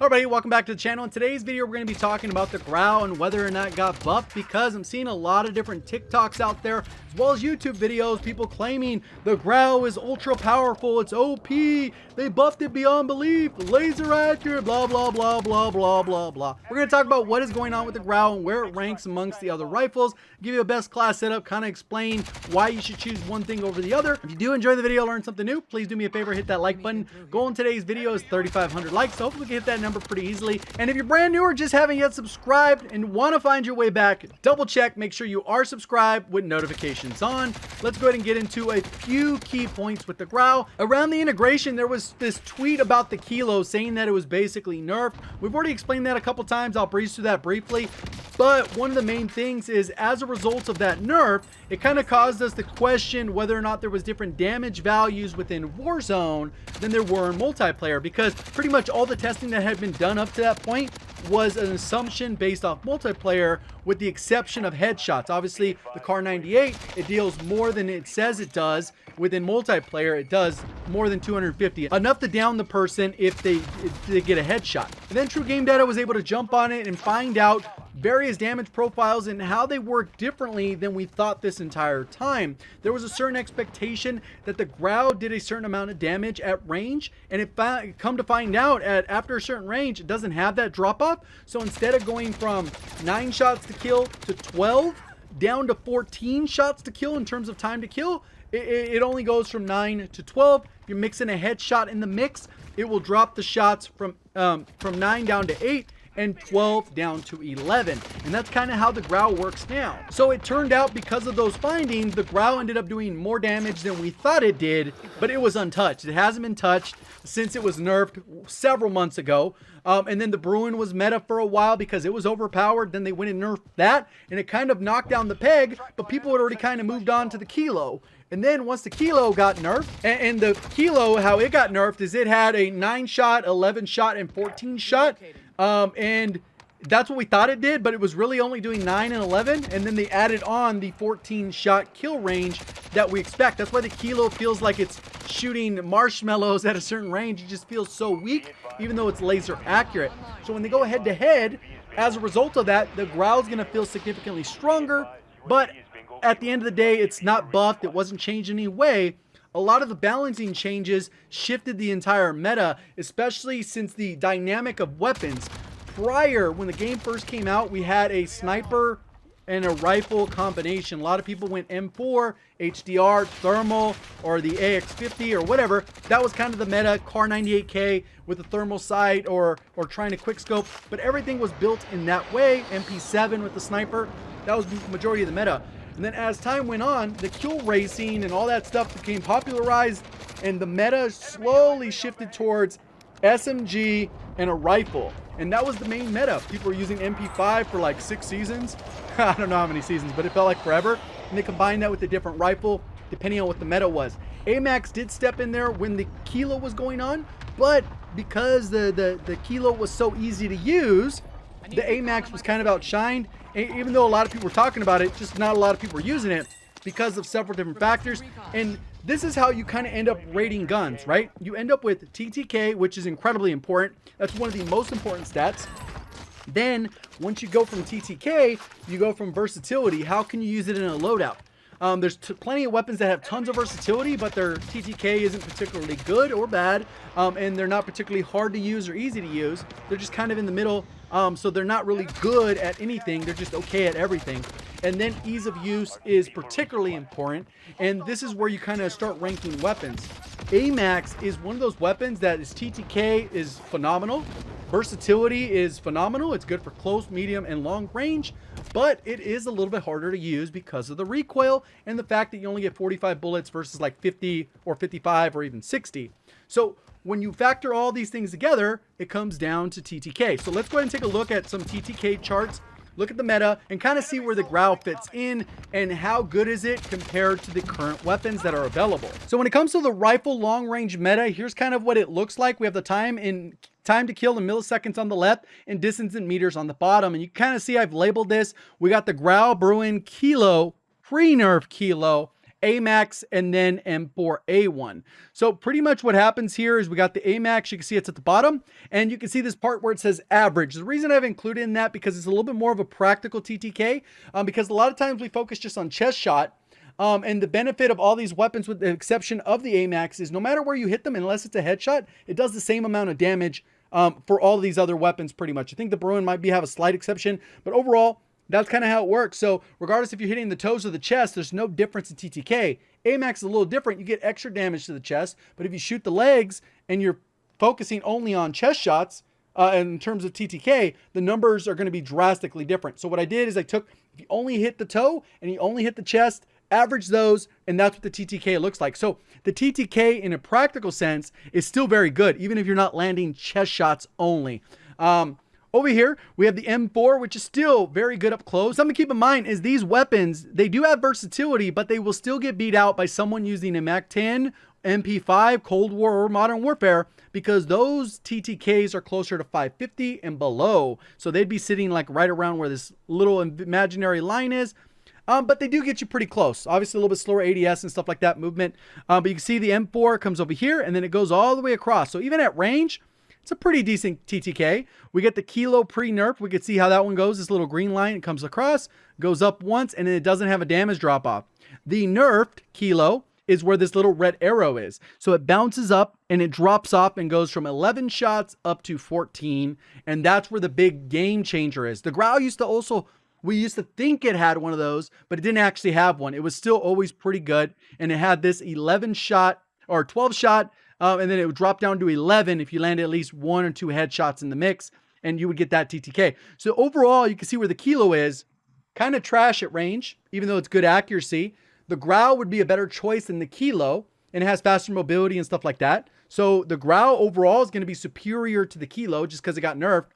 Everybody, welcome back to the channel. In today's video, we're going to be talking about the Grau and whether or not it got buffed, because I'm seeing a lot of different TikToks out there, as well as YouTube videos, people claiming the Grau is ultra powerful, it's OP, they buffed it beyond belief, laser accurate, blah, blah, blah, blah, blah, blah, blah. We're going to talk about what is going on with the Grau and where it ranks amongst the other rifles, give you a best class setup, kind of explain why you should choose one thing over the other. If you do enjoy the video, learn something new, please do me a favor, hit that like button. Goal in today's video is 3,500 likes, so hopefully we can hit that number pretty easily. And if you're brand new or just haven't yet subscribed and want to find your way back, double check, make sure you are subscribed with notifications on. Let's go ahead and get into a few key points with the Grau. Around the integration, there was this tweet about the kilo saying that it was basically nerfed. We've already explained that a couple times. I'll breeze through that briefly. But one of the main things is, as a result of that nerf, it kind of caused us to question whether or not there was different damage values within Warzone than there were in multiplayer, because pretty much all the testing that had been done up to that point was an assumption based off multiplayer, with the exception of headshots. Obviously, the Kar 98, it deals more than it says it does. Within multiplayer, it does more than 250, enough to down the person if they get a headshot. And then True Game Data was able to jump on it and find out various damage profiles and how they work differently than we thought this entire time. There was a certain expectation that the Grau did a certain amount of damage at range, and it come to find out after a certain range, it doesn't have that drop off. So instead of going from 9 shots to kill to 12 down to 14 shots to kill in terms of time to kill, it only goes from 9 to 12. If you're mixing a headshot in the mix, it will drop the shots from 9 down to 8 and 12 down to 11. And that's kind of how the Grau works now. So it turned out, because of those findings, the Grau ended up doing more damage than we thought it did, but it was untouched. It hasn't been touched since it was nerfed several months ago. And then the Bruin was meta for a while because it was overpowered. Then they went and nerfed that, and it kind of knocked down the peg, but people had already kind of moved on to the Kilo. And then once the Kilo got nerfed, and the Kilo, how it got nerfed is it had a 9 shot, 11 shot, and 14 shot. And that's what we thought it did, but it was really only doing 9 and 11. And then they added on the 14 shot kill range that we expect. That's why the Kilo feels like it's shooting marshmallows at a certain range. It just feels so weak, even though it's laser accurate. So when they go head to head, as a result of that, the Grau is going to feel significantly stronger. But at the end of the day, it's not buffed. It wasn't changed in any way. A lot of the balancing changes shifted the entire meta, especially since the dynamic of weapons. Prior, when the game first came out, we had a sniper and a rifle combination. A lot of people went M4, HDR, thermal, or the AX50 or whatever. That was kind of the meta. Kar 98K with a thermal sight or trying to quickscope. But everything was built in that way. MP7 with the sniper. That was the majority of the meta. And then as time went on, the kill racing and all that stuff became popularized, and the meta slowly shifted towards SMG and a rifle. And that was the main meta. People were using MP5 for like 6 seasons. I don't know how many seasons, but it felt like forever. And they combined that with a different rifle, depending on what the meta was. AMAX did step in there when the Kilo was going on, but because the Kilo was so easy to use, the AMAX was kind of outshined. Even though a lot of people were talking about it, just not a lot of people were using it because of several different factors. And this is how you kind of end up rating guns, right? You end up with TTK, which is incredibly important. That's one of the most important stats. Then once you go from TTK, you go from versatility. How can you use it in a loadout? There's plenty of weapons that have tons of versatility, but their TTK isn't particularly good or bad, and they're not particularly hard to use or easy to use. They're just kind of in the middle, so they're not really good at anything. They're just okay at everything. And then ease of use is particularly important, and this is where you kind of start ranking weapons. AMAX is one of those weapons that is TTK is phenomenal. Versatility is phenomenal. It's good for close, medium, and long range, but it is a little bit harder to use because of the recoil and the fact that you only get 45 bullets versus like 50 or 55 or even 60. So when you factor all these things together, it comes down to TTK. So let's go ahead and take a look at some TTK charts, look at the meta, and kind of see where the Grau fits in and how good is it compared to the current weapons that are available. So when it comes to the rifle long range meta, here's kind of what it looks like. We have the time to kill in milliseconds on the left and distance in meters on the bottom. And you kind of see I've labeled this. We got the Grau, Bruin, Kilo, pre-nerf Kilo, AMAX, and then M4A1. So pretty much what happens here is we got the AMAX. You can see it's at the bottom, and you can see this part where it says average. The reason I've included in that because it's a little bit more of a practical TTK, because a lot of times we focus just on chest shot. And the benefit of all these weapons, with the exception of the AMAX, is no matter where you hit them, unless it's a headshot, it does the same amount of damage for all of these other weapons pretty much. I think the Bruin might have a slight exception, but overall, that's kind of how it works. So regardless if you're hitting the toes or the chest, there's no difference in TTK. AMAX is a little different. You get extra damage to the chest, but if you shoot the legs and you're focusing only on chest shots, in terms of TTK, the numbers are going to be drastically different. So what I did is I took, if you only hit the toe and you only hit the chest, average those, and that's what the TTK looks like. So the TTK in a practical sense is still very good, even if you're not landing chest shots only. Over here, we have the M4, which is still very good up close. Something to keep in mind is these weapons, they do have versatility, but they will still get beat out by someone using a MAC-10, MP5, Cold War, or Modern Warfare, because those TTKs are closer to 550 and below. So they'd be sitting like right around where this little imaginary line is. But they do get you pretty close. Obviously a little bit slower ADS and stuff like that, movement. But you can see the M4 comes over here and then it goes all the way across. So even at range, it's a pretty decent TTK. We get the Kilo pre-nerf. We can see how that one goes. This little green line, it comes across, goes up once, and then it doesn't have a damage drop off. The nerfed Kilo is where this little red arrow is. So it bounces up and it drops off and goes from 11 shots up to 14. And that's where the big game changer is. The Grau used to also, we used to think it had one of those, but it didn't actually have one. It was still always pretty good. And it had this 11 shot or 12 shot, and then it would drop down to 11 if you landed at least 1 or 2 headshots in the mix, and you would get that TTK. So overall, you can see where the Kilo is. Kind of trash at range, even though it's good accuracy. The Grau would be a better choice than the Kilo, and it has faster mobility and stuff like that. So the Grau overall is going to be superior to the Kilo just because it got nerfed.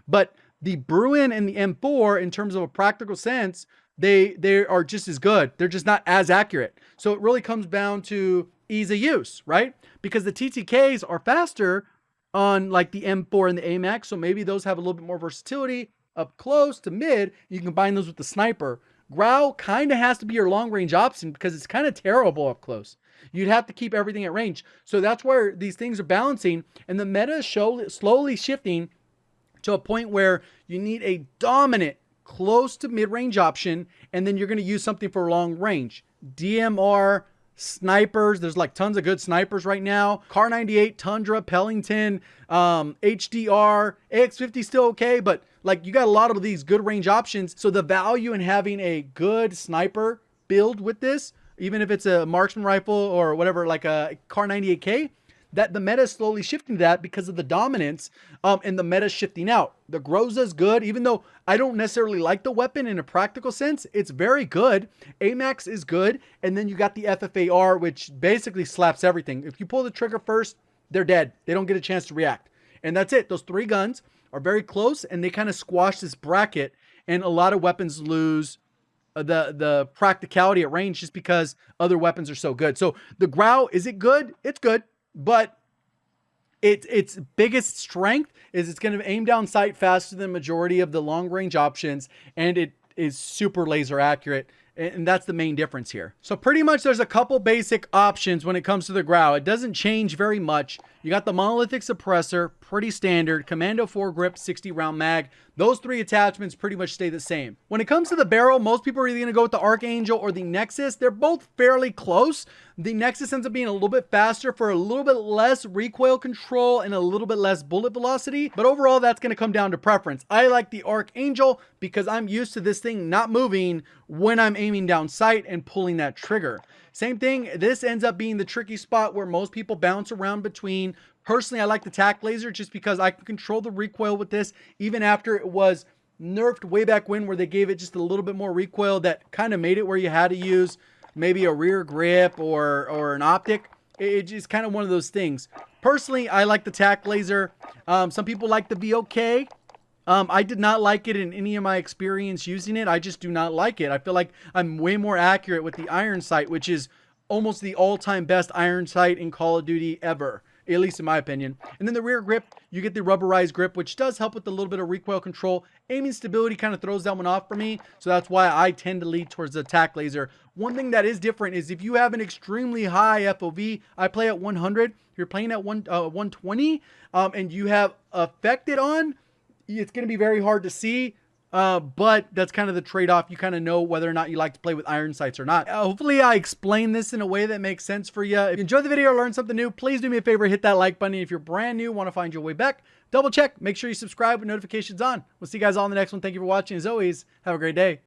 But the Bruin and the M4, in terms of a practical sense, they are just as good. They're just not as accurate. So it really comes down to ease of use, right? Because the TTKs are faster on like the M4 and the AMAX. So maybe those have a little bit more versatility up close to mid. You can combine those with the sniper. Grau kind of has to be your long range option because it's kind of terrible up close. You'd have to keep everything at range. So that's where these things are balancing, and the meta is slowly shifting to a point where you need a dominant close to mid-range option, and then you're going to use something for long range. DMR, snipers, there's like tons of good snipers right now. Car 98, Tundra, Pellington, HDR, AX50 still okay, but like you got a lot of these good range options. So the value in having a good sniper build with this, even if it's a marksman rifle or whatever, like a Car 98K, that the meta is slowly shifting to that because of the dominance, and the meta shifting out. The Groza is good, even though I don't necessarily like the weapon in a practical sense. It's very good. AMAX is good. And then you got the FFAR, which basically slaps everything. If you pull the trigger first, they're dead. They don't get a chance to react. And that's it. Those 3 guns are very close, and they kind of squash this bracket, and a lot of weapons lose the practicality at range just because other weapons are so good. So the Grau, is it good? It's good. But its biggest strength is it's going to aim down sight faster than majority of the long range options, and it is super laser accurate, and that's the main difference here. So pretty much there's a couple basic options when it comes to the Grau. It doesn't change very much. You got the monolithic suppressor, pretty standard, commando foregrip, 60 round mag. Those 3 attachments pretty much stay the same. When it comes to the barrel, most people are either going to go with the Archangel or the Nexus. They're both fairly close. The Nexus ends up being a little bit faster for a little bit less recoil control and a little bit less bullet velocity. But overall, that's going to come down to preference. I like the Archangel because I'm used to this thing not moving when I'm aiming down sight and pulling that trigger. Same thing, this ends up being the tricky spot where most people bounce around between. Personally, I like the tac laser just because I can control the recoil with this, even after it was nerfed way back when, where they gave it just a little bit more recoil that kind of made it where you had to use maybe a rear grip or an optic. It's just kind of one of those things. Personally, I like the tac laser. Some people like the VOK. I did not like it in any of my experience using it. I just do not like it. I feel like I'm way more accurate with the iron sight, which is almost the all-time best iron sight in Call of Duty ever. at least in my opinion. And then the rear grip, you get the rubberized grip, which does help with a little bit of recoil control. Aiming stability kind of throws that one off for me, so that's why I tend to lead towards the attack laser. One thing that is different is if you have an extremely high FOV, I play at 100, if you're playing at 120, and you have affected on, it's going to be very hard to see. But that's kind of the trade-off. You kind of know whether or not you like to play with iron sights or not. Hopefully I explained this in a way that makes sense for you. If you enjoyed the video or learned something new, please do me a favor, hit that like button. If you're brand new, want to find your way back, double check, make sure you subscribe with notifications on. We'll see you guys all in the next one. Thank you for watching. As always, have a great day.